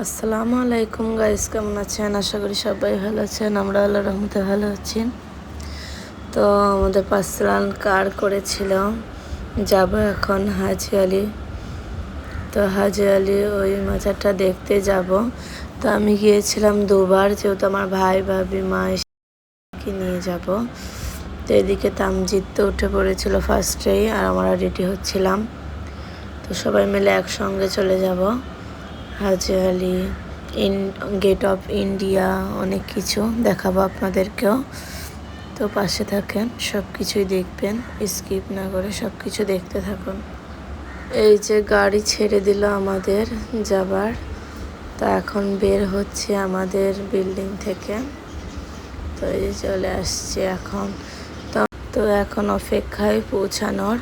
আসসালামু আলাইকুম গাইস, কেমন আছেন? আশা করি সবাই ভালো আছেন। আমরা আল্লাহর রহমতে ভালো আছি। তো আমাদের পার্সোনাল কার করেছিল, যাব এখন হাজি আলি। তো হাজি আলি ওই মাজারটা দেখতে যাব। তো আমি গিয়েছিলাম দুবার, যেহেতু আমার ভাই ভাবি মা এসে নিয়ে যাব। তো এদিকে তামজিদ তো উঠে পড়েছিল ফার্স্টেই, আর আমরা রেডি হচ্ছিলাম। তো সবাই মিলে একসঙ্গে চলে যাব Haji Ali, gate of India, অনেক কিছু দেখাবো আপনাদেরকেও। তো পাশে থাকেন, সব কিছুই দেখবেন, স্কিপ না করে সব কিছু দেখতে থাকুন। এই যে গাড়ি ছেড়ে দিল আমাদের যাবার। তা এখন বের হচ্ছে আমাদের বিল্ডিং থেকে। তো এই যে চলে আসছে এখন। তো এখন অপেক্ষায় পৌঁছানোর।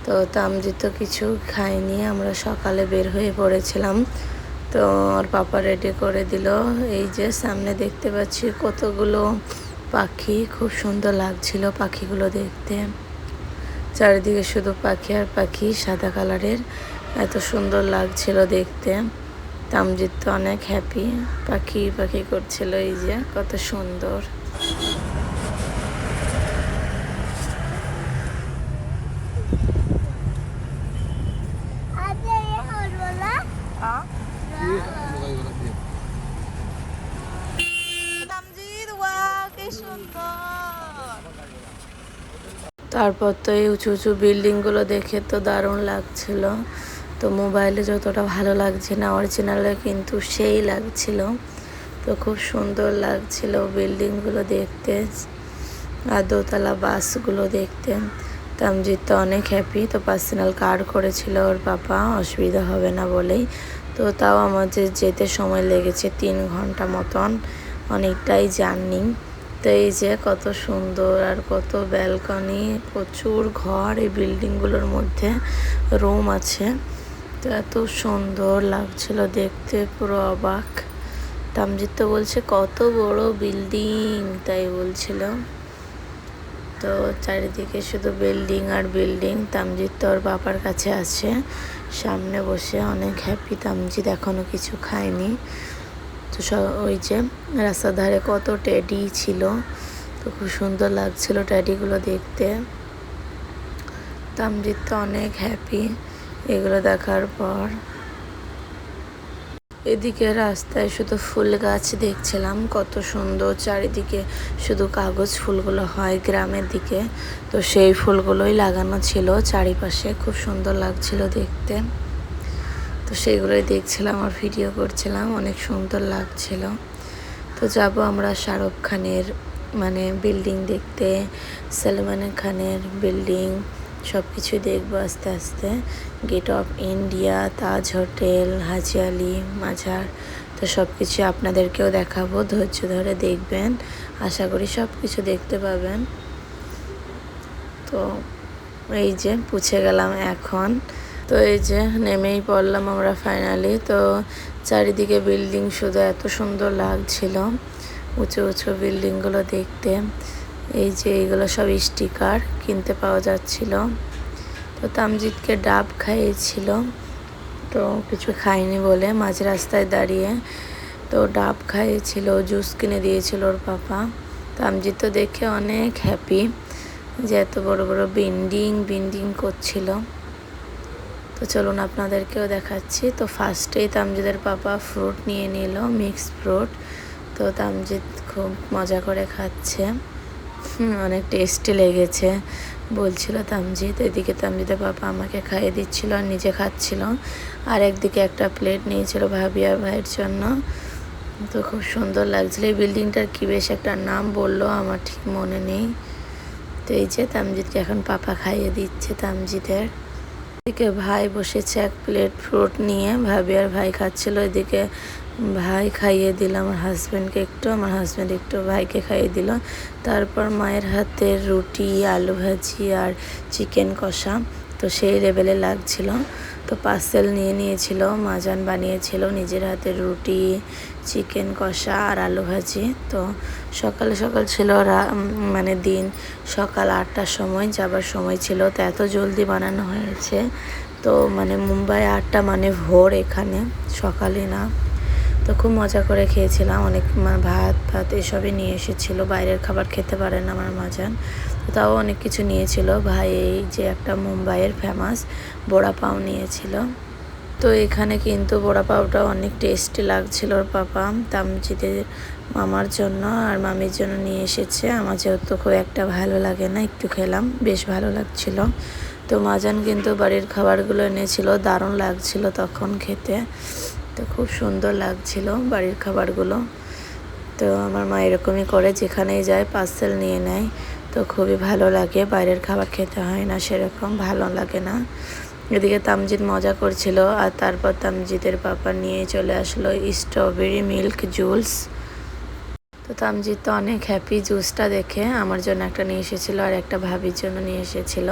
তো তামজিদ তো কিছু খাইনি, আমরা সকালে বের হয়ে পড়েছিলাম। তো আমার পাপা রেডি করে দিল। এই যে সামনে দেখতে পাচ্ছি কতগুলো পাখি, খুব সুন্দর লাগছিল পাখিগুলো দেখতে। চারিদিকে শুধু পাখি আর পাখি, সাদা কালারের, এত সুন্দর লাগছিল দেখতে। তামজিদ তো অনেক হ্যাপি, পাখি পাখি করছিল। এই যে কত সুন্দর। তারপর তো এই উঁচু উঁচু বিল্ডিংগুলো দেখে তো দারুণ লাগছিল। তো মোবাইলে যতটা ভালো লাগছে না, অরিজিনালে কিন্তু সেই লাগছিল। তো খুব সুন্দর লাগছিল বিল্ডিংগুলো দেখতে, আর দোতলা বাসগুলো দেখতে। তামজিদ তো অনেক হ্যাপি। তো পার্সোনাল কার করেছিল ওর পাপা, অসুবিধা হবে না বলেই। তো তাও আমাদের যেতে সময় লেগেছে 3 ঘন্টা মতন, অনেকটাই জার্নি। তো এই যে কত সুন্দর, আর কত ব্যালকনি, প্রচুর ঘর এই বিল্ডিংগুলোর মধ্যে, রুম আছে। তো এত সুন্দর লাগছিল দেখতে, পুরো অবাক। তামজিদ তো বলছে কত বড় বিল্ডিং, তাই বলছিল। তো চারিদিকে শুধু বিল্ডিং আর বিল্ডিং। তামজিদ তো ওর বাবার কাছে আছে, সামনে বসে অনেক হ্যাপি। তামজিদ এখনও কিছু খায়নি। তো ওই যে রাস্তার ধারে কত টেডি ছিল, তো খুব সুন্দর লাগছিল টেডিগুলো দেখতে। তামজিদ তো অনেক হ্যাপি এগুলো দেখার পর। এদিকে রাস্তায় শুধু ফুল গাছ দেখছিলাম, কত সুন্দর। চারিদিকে শুধু কাগজ ফুলগুলো হয় গ্রামের দিকে, তো সেই ফুলগুলোই লাগানো ছিল চারিপাশে, খুব সুন্দর লাগছিল দেখতে। তো সেইগুলোই দেখছিলাম আর ভিডিও করছিলাম, অনেক সুন্দর লাগছিল। তো যাব আমরা শাহরুখ খানের বিল্ডিং দেখতে, সলমান খানের বিল্ডিং, সব কিছুই দেখবো আস্তে আস্তে। Gate of India, Taj hotel, Haji Ali মাজার, তো সব কিছু আপনাদেরকেও দেখাবো। ধৈর্য ধরে দেখবেন, আশা করি সব কিছু দেখতে পাবেন। তো এই যে পৌঁছে গেলাম এখন। তো এই যে নেমেই পড়লাম আমরা ফাইনালি। তো চারিদিকে বিল্ডিং, শুধু এত সুন্দর লাগছিল উঁচু উঁচু বিল্ডিংগুলো দেখতে। এই যে এইগুলো সব স্টিকার কিনতে পাওয়া যাচ্ছিল। তো তামজিদকে ডাব খাইয়েছিল, তো কিছু খাইনি বলে মাঝ রাস্তায় দাঁড়িয়ে। তো ডাব খাইয়েছিল, জুস কিনে দিয়েছিল ওর পাপা। তামজিদ তো দেখে অনেক হ্যাপি যে এত বড় বড় বিল্ডিং করছিল। তো চলুন আপনাদেরকেও দেখাচ্ছি। তো ফার্স্টেই তামজিদের পাপা ফ্রুট নিয়ে নিল, মিক্স ফ্রুট। তো তামজিদ খুব মজা করে খাচ্ছে, অনেক টেস্টি লেগেছে বলছিল তামজিদ। এদিকে তামজিদের পাপা আমাকে খাইয়ে দিচ্ছিল আর নিজে খাচ্ছিল, আর একদিকে একটা প্লেট নিয়েছিল ভাবি আর ভাইয়ের জন্য। তো খুব সুন্দর লাগছিল। এই বিল্ডিংটার কি বেশ একটা নাম বললো, আমার ঠিক মনে নেই। তো এই যে তামজিদকে এখন পাপা খাইয়ে দিচ্ছে তামজিদের। এদিকে ভাই বসেছে এক প্লেট ফ্রুট নিয়ে, ভাবি আর ভাই খাচ্ছিল। এদিকে ভাই খাইয়ে দিল আমার হাজব্যান্ডকে একটু, আমার হাজব্যান্ড একটু ভাইকে খাইয়ে দিল। তারপর মায়ের হাতের রুটি, আলু ভাজি আর চিকেন কষা, তো সেই লেভেলে লাগছিল। তো পার্সেল নিয়ে নিয়েছিল, মাজান বানিয়েছিল নিজের হাতের রুটি, চিকেন কষা আর আলু ভাজি। তো সকাল সকাল ছিল, দিন সকাল 8টার সময় যাবার সময় ছিল। তো এত জলদি বানানো হয়েছে। তো মুম্বাই 8টা ভোর, এখানে সকালে না। তো খুব মজা করে খেয়েছিলাম। অনেক ভাত ভাত এসবই নিয়ে এসেছিলো, বাইরের খাবার খেতে পারে না আমার মাজান, তো তাও অনেক কিছু নিয়েছিল। ভাই এই যে একটা মুম্বাইয়ের ফেমাস বড়া পাও নিয়েছিল। তো এখানে কিন্তু বড়া পাওটা অনেক টেস্টি লাগছিল। ওর পাপা তামজিদের মামার জন্য আর মামির জন্য নিয়ে এসেছে। আমার যেহেতু খুব একটা ভালো লাগে না, একটু খেলাম, বেশ ভালো লাগছিল। তো মাজান কিন্তু বাড়ির খাবারগুলো এনেছিল, দারুণ লাগছিল তখন খেতে। তো খুব সুন্দর লাগছিল বাড়ির খাবারগুলো। তো আমার মা এরকমই করে, যেখানেই যায় পার্সেল নিয়ে নেয়। তো খুবই ভালো লাগে, বাইরের খাবার খেতে হয় না, সেরকম ভালো লাগে না। এদিকে তামজিদ মজা করছিল আর তারপর তামজিদের পাপা নিয়ে চলে আসলো স্ট্রবেরি মিল্ক জুস। তো তামজিদ তো অনেক হ্যাপি জুসটা দেখে। আমার জন্য একটা নিয়ে এসেছিল আর একটা ভাবির জন্য নিয়ে এসেছিল।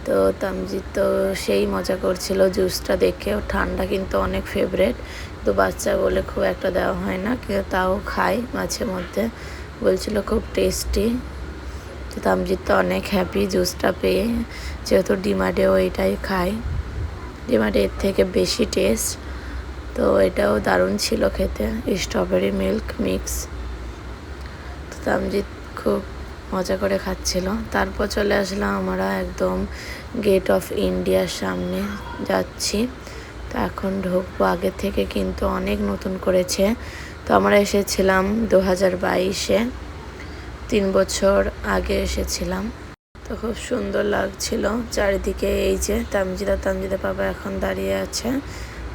তো তামজিদ তো সেই মজা করছিল জুসটা দেখে। ও ঠান্ডা কিন্তু অনেক ফেভারেট, তো বাচ্চা বলে খুব একটা দেওয়া হয় না, কিন্তু তাও খায় মাঝে মধ্যে। বলছিল খুব টেস্টি। তো তামজিদ তো অনেক হ্যাপি জুসটা পেয়ে, যেহেতু ডিমার্টেও এটাই খায়, ডিমার্টে এর থেকে বেশি টেস্ট। তো এটাও দারুণ ছিল খেতে, স্ট্রবেরি মিল্ক মিক্স। তো তামজিদ খুব মজা করে খাচ্ছিল। তারপর চলে আসলাম আমরা একদম গেট অফ ইন্ডিয়ার সামনে যাচ্ছি। তো এখন ঢুকবো, আগে থেকে কিন্তু অনেক নতুন করেছে। তো আমরা এসেছিলাম 2022-এ, 3 বছর আগে এসেছিলাম। তো খুব সুন্দর লাগছিল চারিদিকে। এই যে তামজিদা বাবা এখন দাঁড়িয়ে আছে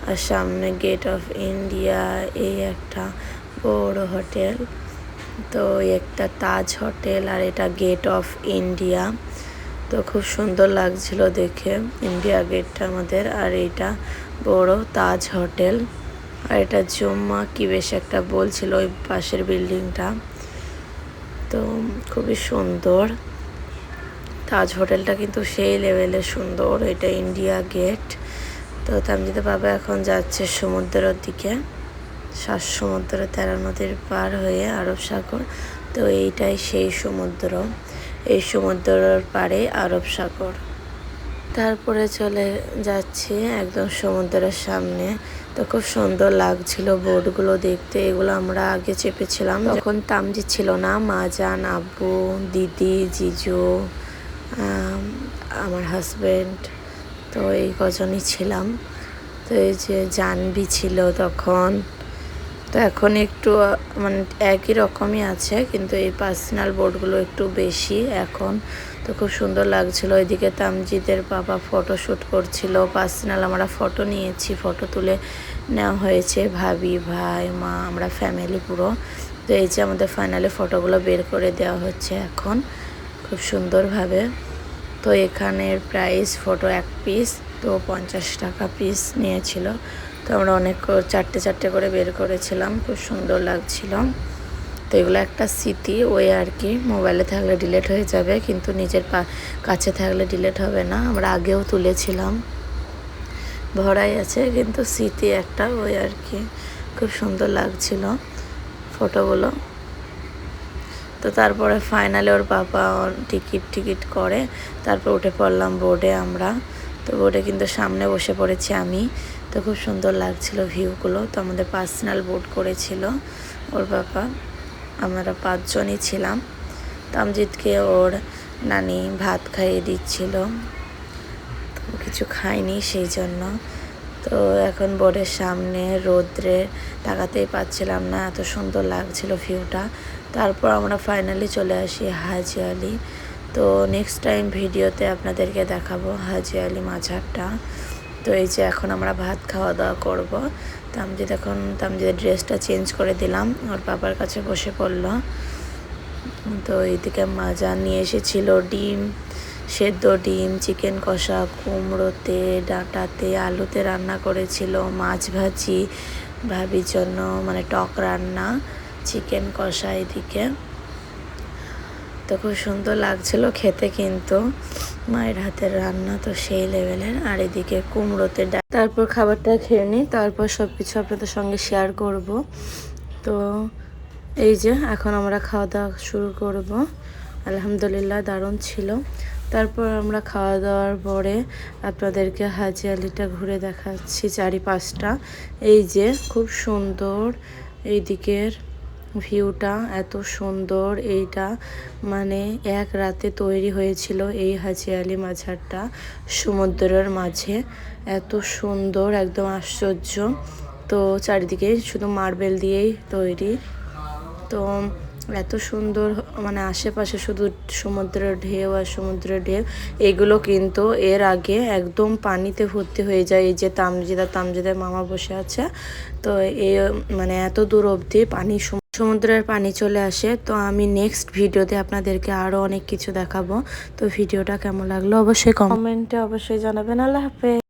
আর সামনে গেট অফ ইন্ডিয়া, এই একটা বড় হোটেল। তো একটা তাজ হোটেল আর এটা গেট অফ ইন্ডিয়া। তো খুব সুন্দর লাগছিল দেখে ইন্ডিয়া গেটটা আমাদের, আর এইটা বড় তাজ হোটেল। আর এটা জুম্মা কি বেশ একটা বলছিল ওই পাশের বিল্ডিংটা। তো খুবই সুন্দর তাজ হোটেলটা, কিন্তু সেই লেভেলে সুন্দর। এটা ইন্ডিয়া গেট। তো তামজিদের বাবা এখন যাচ্ছে সমুদ্রের দিকে, 7 সমুদ্র 13 নদীর পার হয়ে আরব সাগর। তো এইটাই সেই সমুদ্র, এই সমুদ্রের পাড়ে আরব সাগর। তারপরে চলে যাচ্ছি একদম সমুদ্রের সামনে। তো খুব সুন্দর লাগছিল বোটগুলো দেখতে। এগুলো আমরা আগে চেপেছিলাম যখন তামজিদ ছিল না, মাজান, আব্বু, দিদি, জিজু, আমার হাজব্যান্ড, তো এই কজনই ছিলাম। তো এই যে জানবি ছিল তখন। তো এখন একটু মানে একই রকমই আছে, কিন্তু এই পার্সোনাল বোটগুলো একটু বেশি এখন। তো খুব সুন্দর লাগছিল। এদিকে তামজিদের বাবা ফটোশ্যুট করছিল, পার্সোনাল আমরা ফটো নিয়েছি, ফটো তুলে নেওয়া হয়েছে ভাবি, ভাই, মা, আমরা ফ্যামিলি পুরো। তো এই যে আমাদের ফাইনালি ফটোগুলো বের করে দেওয়া হচ্ছে এখন খুব সুন্দরভাবে। তো এখানের প্রাইস ফটো 1 পিস তো 50 টাকা পিস নিয়েছিল। তো আমরা অনেক 4টে করে বের করেছিলাম, খুব সুন্দর লাগছিল। তো এগুলো একটা স্মৃতি, ওই আর কি, মোবাইলে থাকলে ডিলিট হয়ে যাবে, কিন্তু নিজের কাছে থাকলে ডিলিট হবে না। আমরা আগেও তুলেছিলাম, ভরাই আছে, কিন্তু স্মৃতি একটা, ওই আর কি। খুব সুন্দর লাগছিল ফটোগুলো। তো তারপরে ফাইনালি ওর বাবা টিকিট করে তারপর উঠে পড়লাম বোর্ডে আমরা। তো বোর্ডে কিন্তু সামনে বসে পড়েছি আমি। তো খুব সুন্দর লাগছিল ভিউগুলো। তো আমাদের পার্সোনাল বোর্ড করেছিল ওর বাবা, আমরা 5 জনই ছিলাম। তামজিদকে ওর নানি ভাত খাইয়ে দিচ্ছিল, তো কিছু খাইনি সেই জন্য। তো এখন বোর্ডের সামনে রোদ্রে তাকাতেই পাচ্ছিলাম না, এত সুন্দর লাগছিল ভিউটা। তারপর আমরা ফাইনালি চলে আসি হাজি আলি। তো নেক্সট টাইম ভিডিওতে আপনাদেরকে দেখাবো হাজি আলি মাজারটা। তো এই যে এখন আমরা ভাত খাওয়া দাওয়া করবো। তামজিদের ড্রেসটা চেঞ্জ করে দিলাম, ওর বাবার কাছে বসে পড়লো। তো এইদিকে মাজা নিয়ে এসেছিল ডিম, সেদ্ধ ডিম, চিকেন কষা, কুমড়োতে, ডাঁটাতে, আলুতে রান্না করেছিল, মাছ ভাজি ভাবির জন্য, মানে টক রান্না, চিকেন কষা এদিকে। তো খুব সুন্দর লাগছিল খেতে, কিন্তু মায়ের হাতের রান্না তো সেই লেভেলের। আর এদিকে কুমড়োতে তারপর খাবারটা খেয়ে নিই, তারপর সব কিছু আপনাদের সঙ্গে শেয়ার করব। তো এই যে এখন আমরা খাওয়া দাওয়া শুরু করব। আলহামদুলিল্লাহ দারুণ ছিল। তারপর আমরা খাওয়া দাওয়ার পরে আপনাদেরকে হাজি আলিটা ঘুরে দেখাচ্ছি চারিপাশটা। এই যে খুব সুন্দর এই দিকের ভিউটা, এত সুন্দর। এইটা মানে এক রাতে তৈরি হয়েছিল এই হাজি আলি মাজারটা সমুদ্রের মাঝে। এত সুন্দর, একদম আশ্চর্য। তো চারিদিকে শুধু মার্বেল দিয়েই তৈরি। তো এত সুন্দর, মানে আশেপাশে শুধু সমুদ্রের ঢেউ আর সমুদ্রের ঢেউ। এগুলো কিন্তু এর আগে একদম পানিতে ভর্তি হয়ে যায়। এই যে তামজিদের মামা বসে আছে, তো এই মানে এত দূর অবধি পানি, সমুদ্রের পানি চলে আসে। তো আমি নেক্সট ভিডিওতে আপনাদেরকে আরও অনেক কিছু দেখাবো। তো ভিডিওটা কেমন লাগলো অবশ্যই কমেন্টে অবশ্যই জানাবেন। আল্লাহ হাফেজ।